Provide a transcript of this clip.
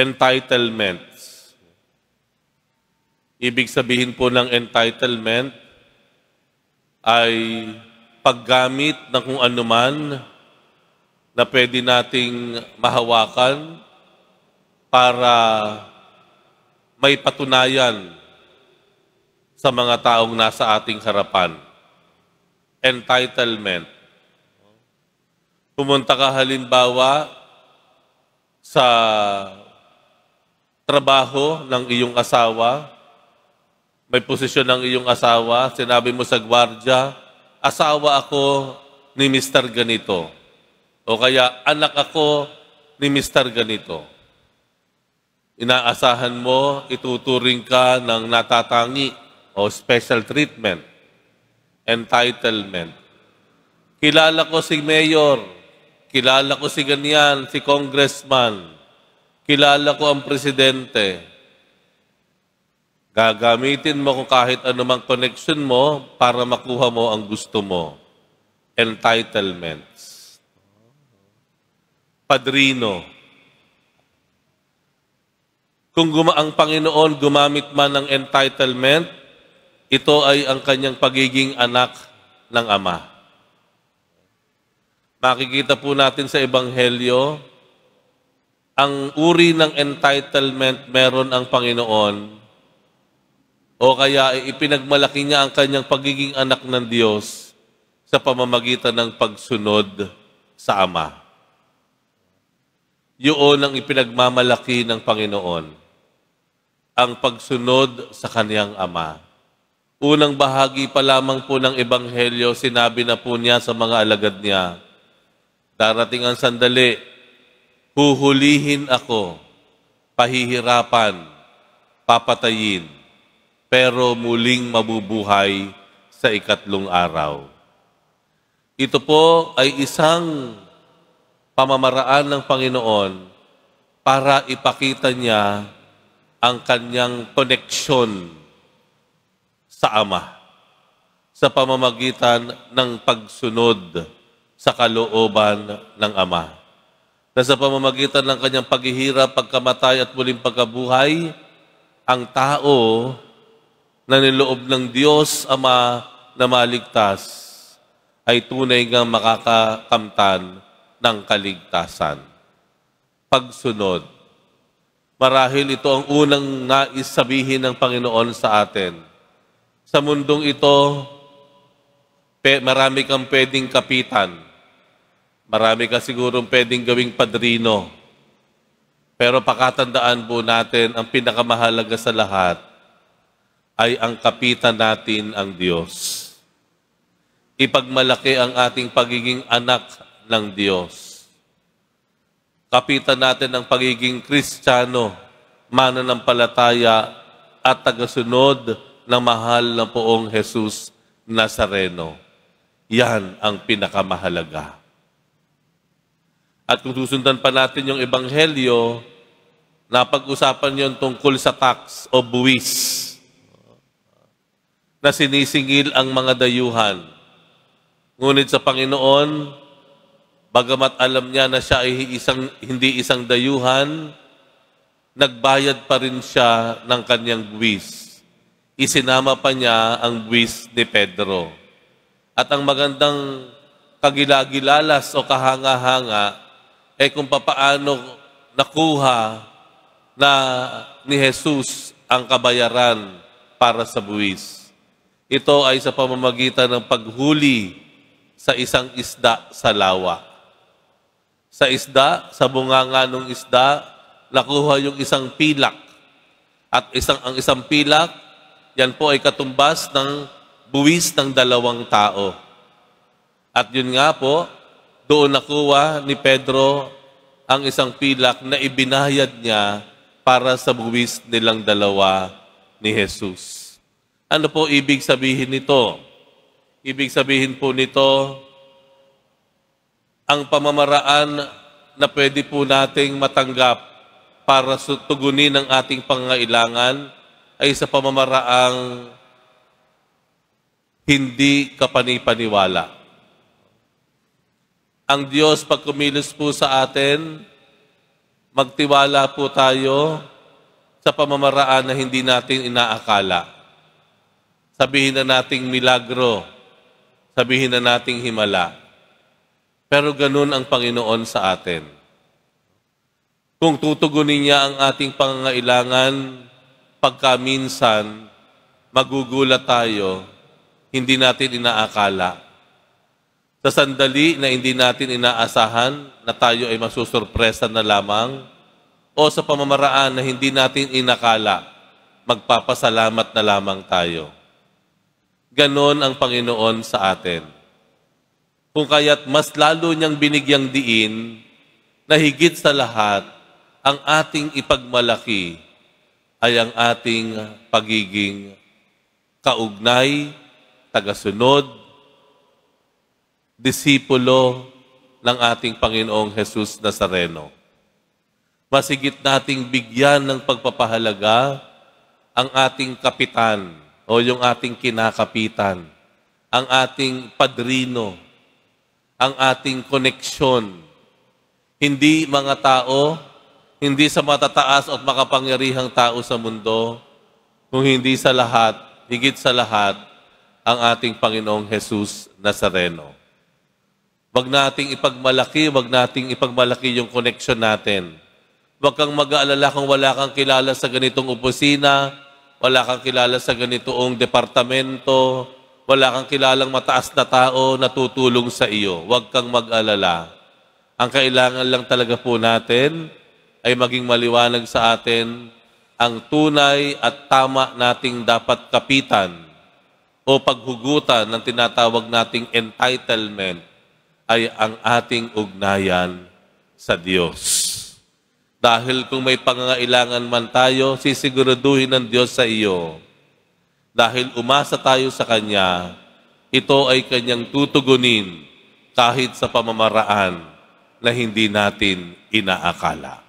entitlements. Ibig sabihin po ng entitlement ay paggamit ng kung anuman na pwede nating mahawakan para may patunayan sa mga taong nasa ating harapan. Entitlement. Pumunta ka halimbawa sa trabaho ng iyong asawa, may posisyon ng iyong asawa, sinabi mo sa gwardiya, asawa ako ni Mr. Ganito. O kaya, anak ako ni Mr. Ganito. Inaasahan mo, ituturing ka ng natatangi o special treatment, entitlement. Kilala ko si mayor, kilala ko si ganyan, si congressman, kilala ko ang presidente. Gagamitin mo kung kahit anumang connection mo para makuha mo ang gusto mo. Entitlements. Padrino. Kung ang Panginoon gumamit man ng entitlement, ito ay ang kanyang pagiging anak ng Ama. Makikita po natin sa Ebanghelyo, ang uri ng entitlement meron ang Panginoon o kaya ipinagmalaki niya ang kanyang pagiging anak ng Diyos sa pamamagitan ng pagsunod sa Ama. Yun ang ipinagmamalaki ng Panginoon, ang pagsunod sa kaniyang Ama. Unang bahagi pa lamang po ng Ebanghelyo, sinabi na po niya sa mga alagad niya, darating ang sandali, huhulihin ako, pahihirapan, papatayin, pero muling mabubuhay sa ikatlong araw. Ito po ay isang pamamaraan ng Panginoon para ipakita niya ang kanyang koneksyon sa Ama sa pamamagitan ng pagsunod sa kalooban ng Ama. Na sa pamamagitan ng kanyang paghihirap, pagkamatay at muling pagkabuhay, ang tao na niloob ng Diyos Ama na maligtas ay tunay ngang makakakamtan ng kaligtasan. Pagsunod. Marahil ito ang unang nais sabihin ng Panginoon sa atin. Sa mundong ito, marami kang pwedeng kapitan. Marami ka sigurong pwedeng gawing padrino. Pero pakatandaan po natin, ang pinakamahalaga sa lahat ay ang kapitan natin ang Diyos. Ipagmalaki ang ating pagiging anak ng Diyos. Kapitan natin ang pagiging Kristiyano, mananampalataya at tagasunod ng mahal na poong Jesus Nazareno. Yan ang pinakamahalaga. At kung susundan pa natin yung Ebanghelyo, napag-usapan yon tungkol sa tax o buwis na sinisingil ang mga dayuhan. Ngunit sa Panginoon, bagamat alam niya na siya ay hindi isang dayuhan, nagbayad pa rin siya ng kanyang buwis. Isinama pa niya ang buwis ni Pedro. At ang magandang kagilagilalas o kahanga-hanga ay kung papaano nakuha na ni Jesus ang kabayaran para sa buwis. Ito ay sa pamamagitan ng paghuli sa isang isda sa lawa. Sa isda, sa bunganga ng isda, nakuha yung isang pilak. At ang isang pilak, yan po ay katumbas ng buwis ng 2 tao. At yun nga po, doon nakuha ni Pedro ang isang pilak na ibinayad niya para sa buwis nilang 2 ni Jesus. Ano po ibig sabihin nito? Ibig sabihin po nito, ang pamamaraan na pwede po nating matanggap para tugunin ang ating pangangailangan ay sa pamamaraang hindi kapanipaniwala. Ang Diyos pag kumilos po sa atin, Magtiwala po tayo sa pamamaraan na hindi natin inaakala. Sabihin na nating milagro, sabihin na nating himala. Pero ganun ang Panginoon sa atin. Kung tutugunin niya ang ating pangangailangan, pagka minsan magugulat tayo, hindi natin inaakala. Sa sandali na hindi natin inaasahan na tayo ay masusurpresa na lamang, o sa pamamaraan na hindi natin inakala, magpapasalamat na lamang tayo. Ganon ang Panginoon sa atin. Kung kaya't mas lalo niyang binigyang diin na higit sa lahat, ang ating ipagmalaki ay ang ating pagiging kaugnay, tagasunod, disipulo ng ating Panginoong Jesus Nazareno. Masigit nating bigyan ng pagpapahalaga ang ating kapitan o yung ating kinakapitan, ang ating padrino, ang ating koneksyon. Hindi mga tao, hindi sa matataas at makapangyarihang tao sa mundo, kung hindi sa lahat, higit sa lahat, ang ating Panginoong Jesus Nazareno. Wag nating ipagmalaki yung koneksyon natin. Huwag kang mag-aalala kung wala kang kilala sa ganitong opisina, wala kang kilala sa ganitong departamento, wala kang kilalang mataas na tao na tutulong sa iyo. Huwag kang mag-alala. Ang kailangan lang talaga po natin ay maging maliwanag sa atin ang tunay at tama nating dapat kapitan o paghugutan ng tinatawag nating entitlement ay ang ating ugnayan sa Diyos. Dahil kung may pangangailangan man tayo, sisiguraduhin ng Diyos sa iyo. Dahil umasa tayo sa Kanya, ito ay Kanyang tutugunin kahit sa pamamaraan na hindi natin inaakala.